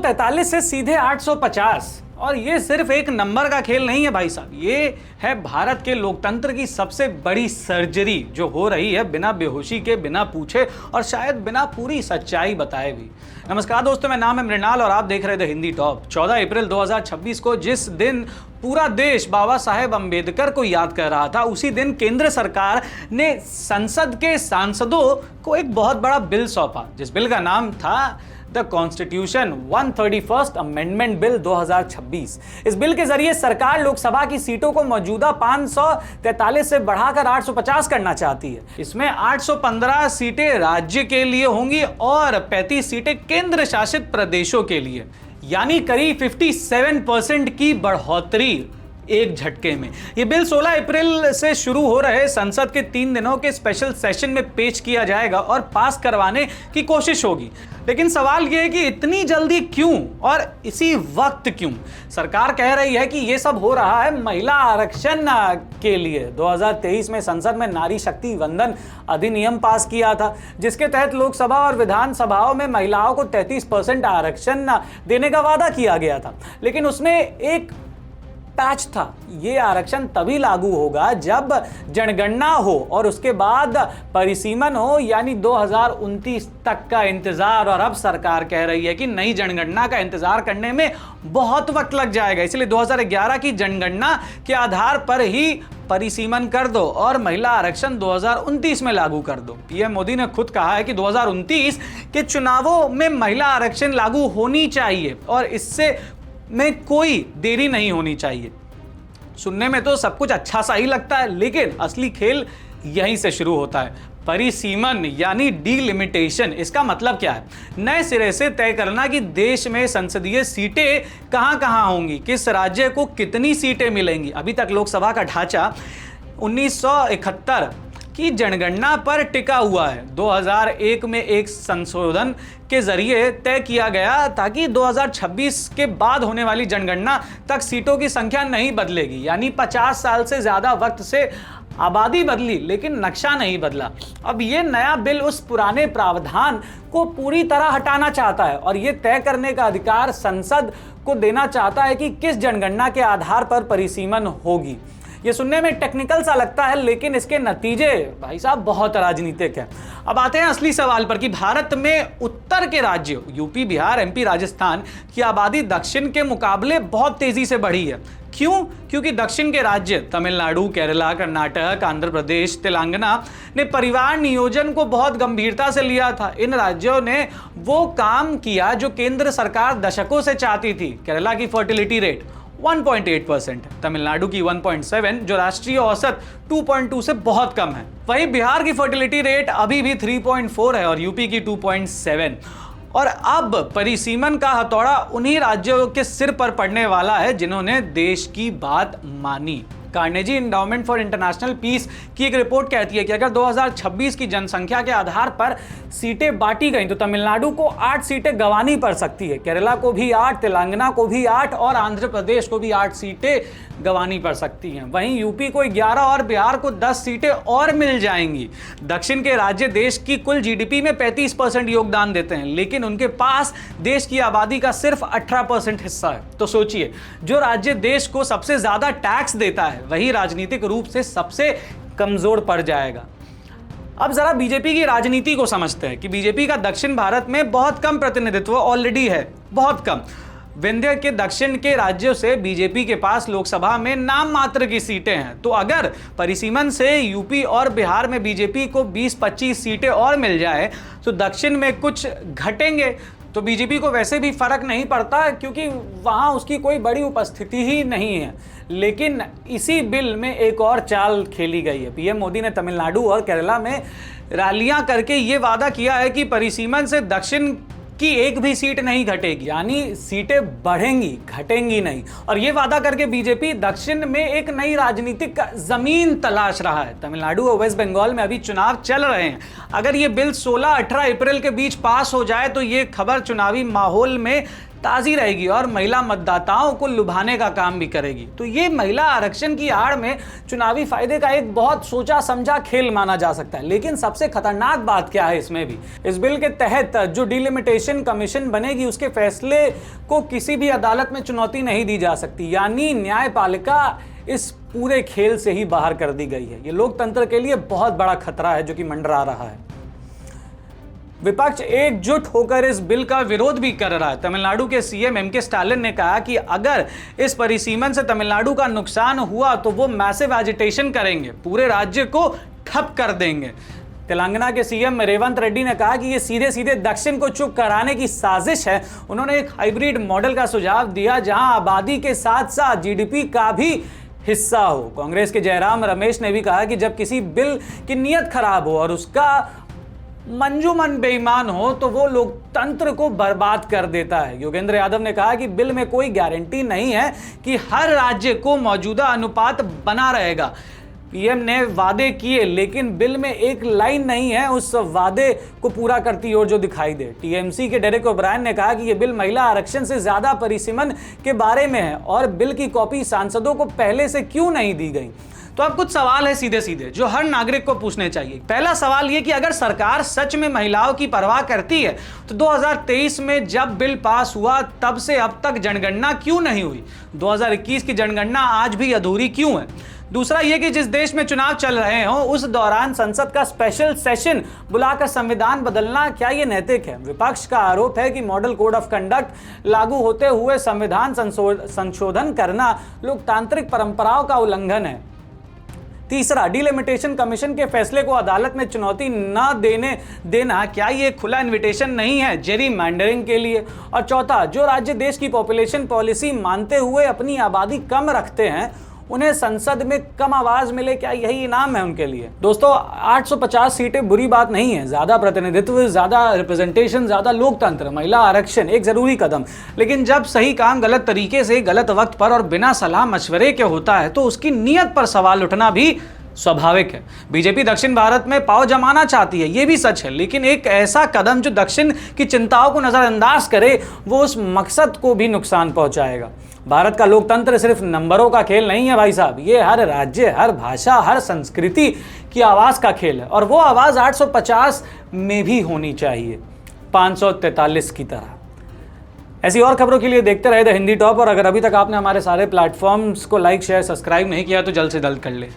843 से सीधे 850। और ये सिर्फ एक नंबर का खेल नहीं है भाई साहब, ये है भारत के लोकतंत्र की सबसे बड़ी सर्जरी जो हो रही है बिना बेहोशी के, बिना पूछे और शायद बिना पूरी सच्चाई बताए भी। नमस्कार दोस्तों, मेरा नाम है मृणाल और आप देख रहे थे हिंदी टॉप। 14 अप्रैल 2026 को जिस दिन पूरा देश बाबा साहेब अंबेडकर को याद कर रहा था, उसी दिन केंद्र सरकार ने संसद के सांसदों को एक बहुत बड़ा बिल सौंपा, जिस बिल का नाम था the constitution 131st amendment bill 2026। इस बिल के जरिए सरकार लोकसभा की सीटों को मौजूदा 543 से बढ़ाकर 850 करना चाहती है। इसमें 815 सीटें राज्य के लिए होंगी और 35 सीटें केंद्र शासित प्रदेशों के लिए, यानी करीब 57% की बढ़ोतरी एक झटके में। यह बिल 16 अप्रैल से शुरू हो रहे संसद के 3 दिनों के स्पेशल सेशन में पेश किया जाएगा और पास करवाने की कोशिश होगी। लेकिन सवाल यह है कि इतनी जल्दी क्यों और इसी वक्त क्यों? सरकार कह रही है कि यह सब हो रहा है महिला आरक्षण के लिए। 2023 में संसद में नारी शक्ति वंदन अधिनियम पास किया था, जिसके तहत लोकसभा और विधानसभाओं में महिलाओं को 33% आरक्षण देने का वादा किया गया था। लेकिन उसमें एक पैच था, ये आरक्षण तभी लागू होगा जब जनगणना हो और उसके बाद परिसीमन हो, यानी 2029 तक का इंतजार। और अब सरकार कह रही है कि नई जनगणना का इंतजार करने में बहुत वक्त लग जाएगा, इसलिए 2011 की जनगणना के आधार पर ही परिसीमन कर दो और महिला आरक्षण 2029 में लागू कर दो। पीएम मोदी ने खुद कहा है कि 2029 के चुनावों में महिला आरक्षण लागू होनी चाहिए और इससे में कोई देरी नहीं होनी चाहिए। सुनने में तो सब कुछ अच्छा सा ही लगता है, लेकिन असली खेल यहीं से शुरू होता है। परिसीमन यानी डीलिमिटेशन, इसका मतलब क्या है? नए सिरे से तय करना कि देश में संसदीय सीटें कहां कहां होंगी, किस राज्य को कितनी सीटें मिलेंगी। अभी तक लोकसभा का ढांचा 1971 की जनगणना पर टिका हुआ है। 2001 में एक संशोधन के जरिए तय किया गया ताकि 2026 के बाद होने वाली जनगणना तक सीटों की संख्या नहीं बदलेगी, यानी 50 साल से ज्यादा वक्त से आबादी बदली लेकिन नक्शा नहीं बदला। अब ये नया बिल उस पुराने प्रावधान को पूरी तरह हटाना चाहता है और ये तय करने का अधिकार संसद को देना चाहता है कि किस जनगणना के आधार पर परिसीमन होगी। ये सुनने में टेक्निकल सा लगता है, लेकिन इसके नतीजे भाई साहब बहुत राजनीतिक है। अब आते हैं असली सवाल पर कि भारत में उत्तर के राज्यों यूपी, बिहार, एमपी, राजस्थान की आबादी दक्षिण के मुकाबले बहुत तेजी से बढ़ी है। क्यों? क्योंकि दक्षिण के राज्य तमिलनाडु, केरला, कर्नाटक, आंध्र प्रदेश, तेलंगाना ने परिवार नियोजन को बहुत गंभीरता से लिया था। इन राज्यों ने वो काम किया जो केंद्र सरकार दशकों से चाहती थी। केरला की फर्टिलिटी रेट 1.8%, तमिलनाडु की 1.7, जो राष्ट्रीय औसत 2.2 से बहुत कम है। वहीं बिहार की फर्टिलिटी रेट अभी भी 3.4 है और यूपी की 2.7। और अब परिसीमन का हथौड़ा उन्हीं राज्यों के सिर पर पड़ने वाला है जिन्होंने देश की बात मानी। Carnegie Endowment for International Peace की एक रिपोर्ट कहती है कि अगर 2026 की जनसंख्या के आधार पर सीटें बांटी गई तो तमिलनाडु को 8 सीटें गंवानी पड़ सकती है, केरला को भी 8, तेलंगाना को भी 8 और आंध्र प्रदेश को भी 8 सीटें गंवानी पड़ सकती हैं। वहीं यूपी को 11 और बिहार को 10 सीटें और मिल जाएंगी। दक्षिण के राज्य देश की कुल जीडीपी में 35% योगदान देते हैं, लेकिन उनके पास देश की आबादी का सिर्फ 18% हिस्सा है। तो सोचिए, जो राज्य देश को सबसे ज्यादा टैक्स देता है वही राजनीतिक रूप से सबसे कमजोर पड़ जाएगा। अब जरा बीजेपी की राजनीति को समझते हैं कि बीजेपी का दक्षिण भारत में बहुत कम प्रतिनिधित्व ऑलरेडी है, बहुत कम। विंध्य के दक्षिण के राज्यों से बीजेपी के पास लोकसभा में नाम मात्र की सीटें हैं। तो अगर परिसीमन से यूपी और बिहार में बीजेपी को 20-25 सीटें और मिल जाए तो दक्षिण में कुछ घटेंगे तो बीजेपी को वैसे भी फर्क नहीं पड़ता, क्योंकि वहां उसकी कोई बड़ी उपस्थिति ही नहीं है। लेकिन इसी बिल में एक और चाल खेली गई है। पीएम मोदी ने तमिलनाडु और केरला में रैलियां करके ये वादा किया है कि परिसीमन से दक्षिण की एक भी सीट नहीं घटेगी, यानी सीटें बढ़ेंगी, घटेंगी नहीं। और ये वादा करके बीजेपी दक्षिण में एक नई राजनीतिक जमीन तलाश रहा है। तमिलनाडु और वेस्ट बंगाल में अभी चुनाव चल रहे हैं। अगर ये बिल 16-18 अप्रैल के बीच पास हो जाए तो ये खबर चुनावी माहौल में ताज़ी रहेगी और महिला मतदाताओं को लुभाने का काम भी करेगी। तो ये महिला आरक्षण की आड़ में चुनावी फायदे का एक बहुत सोचा समझा खेल माना जा सकता है। लेकिन सबसे खतरनाक बात क्या है इसमें भी, इस बिल के तहत जो डिलिमिटेशन कमीशन बनेगी उसके फैसले को किसी भी अदालत में चुनौती नहीं दी जा सकती, यानी न्यायपालिका इस पूरे खेल से ही बाहर कर दी गई है। ये लोकतंत्र के लिए बहुत बड़ा खतरा है जो कि मंडरा रहा है। विपक्ष एकजुट होकर इस बिल का विरोध भी कर रहा है। तमिलनाडु के सीएम एम के स्टालिन ने कहा कि अगर इस परिसीमन से तमिलनाडु का नुकसान हुआ तो वो मैसिव एजिटेशन करेंगे, पूरे राज्य को ठप कर देंगे। तेलंगाना के सीएम रेवंत रेड्डी ने कहा कि ये सीधे सीधे दक्षिण को चुप कराने की साजिश है। उन्होंने एक हाइब्रिड मॉडल का सुझाव दिया जहां आबादी के साथ साथ जीडीपी का भी हिस्सा हो। कांग्रेस के जयराम रमेश ने भी कहा कि जब किसी बिल की नीयत खराब हो और उसका मंजूमन बेईमान हो तो वो लोकतंत्र को बर्बाद कर देता है। योगेंद्र यादव ने कहा कि बिल में कोई गारंटी नहीं है कि हर राज्य को मौजूदा अनुपात बना रहेगा। पीएम ने वादे किए लेकिन बिल में एक लाइन नहीं है उस वादे को पूरा करती और जो दिखाई दे। टीएमसी के डेरेक ओब्रायन ने कहा कि यह बिल महिला आरक्षण से ज्यादा परिसीमन के बारे में है और बिल की कॉपी सांसदों को पहले से क्यों नहीं दी गई। तो अब कुछ सवाल है सीधे सीधे जो हर नागरिक को पूछने चाहिए। पहला सवाल ये कि अगर सरकार सच में महिलाओं की परवाह करती है तो 2023 में जब बिल पास हुआ तब से अब तक जनगणना क्यों नहीं हुई? 2021 की जनगणना आज भी अधूरी क्यों है? दूसरा यह कि जिस देश में चुनाव चल रहे हों उस दौरान संसद का स्पेशल सेशन बुलाकर संविधान बदलना क्या यह नैतिक है? विपक्ष का आरोप है कि मॉडल कोड ऑफ कंडक्ट लागू होते हुए संविधान संशोधन करना लोकतांत्रिक परंपराओं का उल्लंघन है। तीसरा, डिलिमिटेशन कमीशन के फैसले को अदालत में चुनौती न देना क्या ये खुला इन्विटेशन नहीं है जेरी मैंडरिंग के लिए? और चौथा, जो राज्य देश की पॉपुलेशन पॉलिसी मानते हुए अपनी आबादी कम रखते हैं उन्हें संसद में कम आवाज मिले, क्या यही इनाम है उनके लिए? दोस्तों 850 सीटें बुरी बात नहीं है, ज्यादा प्रतिनिधित्व, ज्यादा रिप्रेजेंटेशन, ज्यादा लोकतंत्र, महिला आरक्षण एक जरूरी कदम। लेकिन जब सही काम गलत तरीके से गलत वक्त पर और बिना सलाह मशवरे के होता है तो उसकी नीयत पर सवाल उठना भी स्वाभाविक है। बीजेपी दक्षिण भारत में पांव जमाना चाहती है, यह भी सच है, लेकिन एक ऐसा कदम जो दक्षिण की चिंताओं को नजरअंदाज करे वो उस मकसद को भी नुकसान पहुंचाएगा। भारत का लोकतंत्र सिर्फ नंबरों का खेल नहीं है भाई साहब, ये हर राज्य, हर भाषा, हर संस्कृति की आवाज का खेल है और वो आवाज 850 में भी होनी चाहिए, 543 की तरह। ऐसी और खबरों के लिए देखते रहे द हिंदी टॉप। और अगर अभी तक आपने हमारे सारे प्लेटफॉर्म्स को लाइक, शेयर, सब्सक्राइब नहीं किया तो जल्द से जल्द कर ले।